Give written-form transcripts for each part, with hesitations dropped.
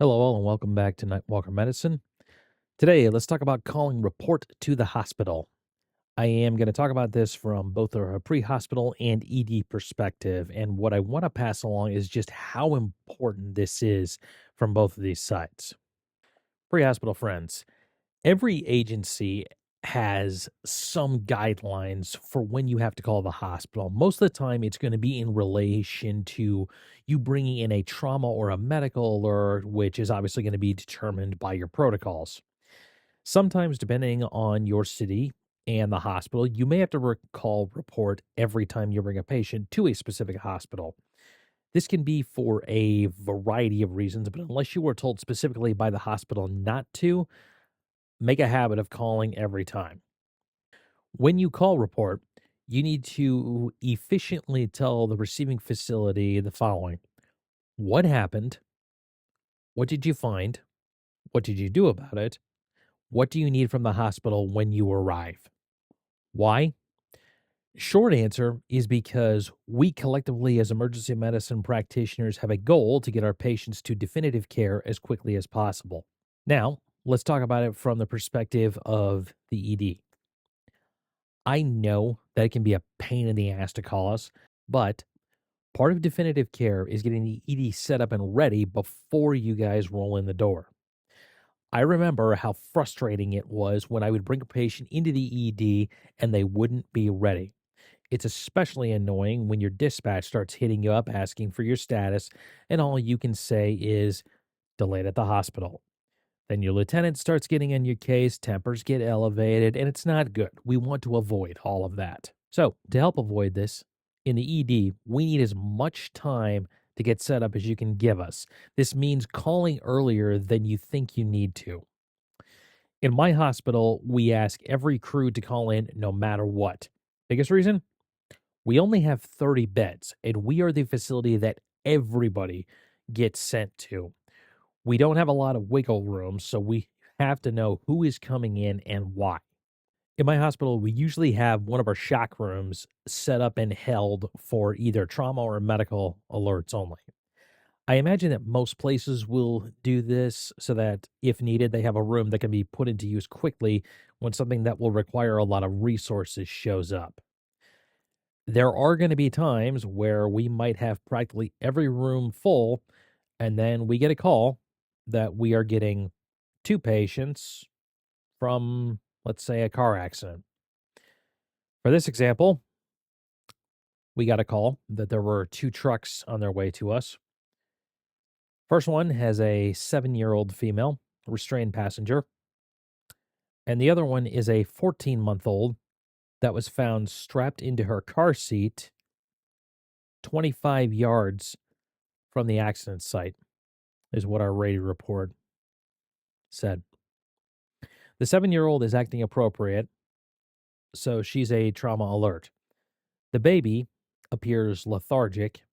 Hello, all, and welcome back to Nightwalker Medicine. Today, let's talk about calling report to the hospital. I am going to talk about this from both a pre hospital and ED perspective. And what I want to pass along is just how important this is from both of these sides. Pre hospital friends, every agency has some guidelines for when you have to call the hospital. Most of the time, it's going to be in relation to you bringing in a trauma or a medical alert, which is obviously going to be determined by your protocols. Sometimes, depending on your city and the hospital, you may have to call report every time you bring a patient to a specific hospital. This can be for a variety of reasons, but unless you were told specifically by the hospital not to, make a habit of calling every time. When you call report, you need to efficiently tell the receiving facility the following: what happened? What did you find? What did you do about it? What do you need from the hospital when you arrive? Why? Short answer is because we collectively, as emergency medicine practitioners, have a goal to get our patients to definitive care as quickly as possible. Now, let's talk about it from the perspective of the ED. I know that it can be a pain in the ass to call us, but part of definitive care is getting the ED set up and ready before you guys roll in the door. I remember how frustrating it was when I would bring a patient into the ED and they wouldn't be ready. It's especially annoying when your dispatch starts hitting you up asking for your status, and all you can say is delayed at the hospital. Then your lieutenant starts getting in your case, tempers get elevated, and it's not good. We want to avoid all of that. So, to help avoid this, in the ED, we need as much time to get set up as you can give us. This means calling earlier than you think you need to. In my hospital, we ask every crew to call in no matter what. Biggest reason? We only have 30 beds, and we are the facility that everybody gets sent to. We don't have a lot of wiggle room, so we have to know who is coming in and why. In my hospital, we usually have one of our shock rooms set up and held for either trauma or medical alerts only. I imagine that most places will do this so that if needed, they have a room that can be put into use quickly when something that will require a lot of resources shows up. There are going to be times where we might have practically every room full, and then we get a call that we are getting two patients from, let's say, a car accident. For this example, we got a call that there were two trucks on their way to us. First one has a 7-year-old female restrained passenger, and the other one is a 14-month-old that was found strapped into her car seat 25 yards from the accident site, is what our radio report said. The 7-year-old is acting appropriate, so she's a trauma alert. The baby appears lethargic,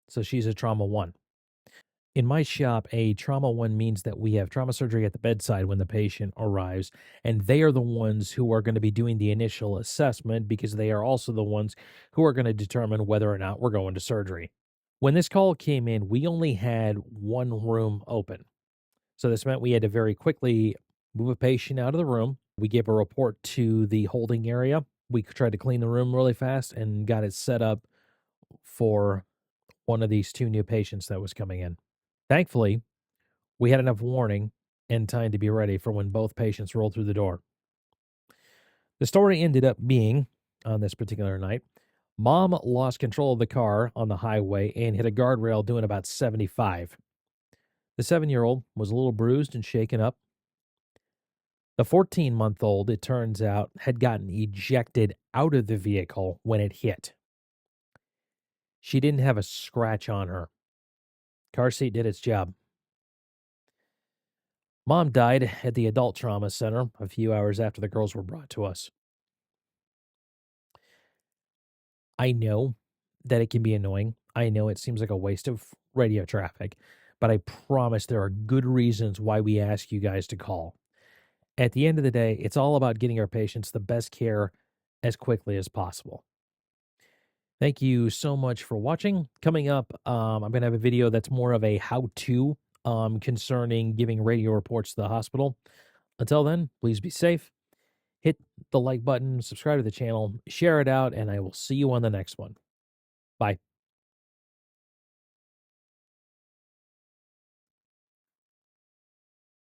so she's a trauma 1. In my shop, a trauma 1 means that we have trauma surgery at the bedside when the patient arrives, and they are the ones who are going to be doing the initial assessment because they are also the ones who are going to determine whether or not we're going to surgery. When this call came in, we only had one room open. So this meant we had to very quickly move a patient out of the room. We gave a report to the holding area. We tried to clean the room really fast and got it set up for one of these two new patients that was coming in. Thankfully, we had enough warning and time to be ready for when both patients rolled through the door. The story ended up being, on this particular night, Mom lost control of the car on the highway and hit a guardrail doing about 75. The 7-year-old was a little bruised and shaken up. The 14-month-old, it turns out, had gotten ejected out of the vehicle when it hit. She didn't have a scratch on her. Car seat did its job. Mom died at the adult trauma center a few hours after the girls were brought to us. I know that it can be annoying. I know it seems like a waste of radio traffic, but I promise there are good reasons why we ask you guys to call. At the end of the day, it's all about getting our patients the best care as quickly as possible. Thank you so much for watching. Coming up, I'm going to have a video that's more of a how-to concerning giving radio reports to the hospital. Until then, please be safe. Hit the like button, subscribe to the channel, share it out, and I will see you on the next one. Bye.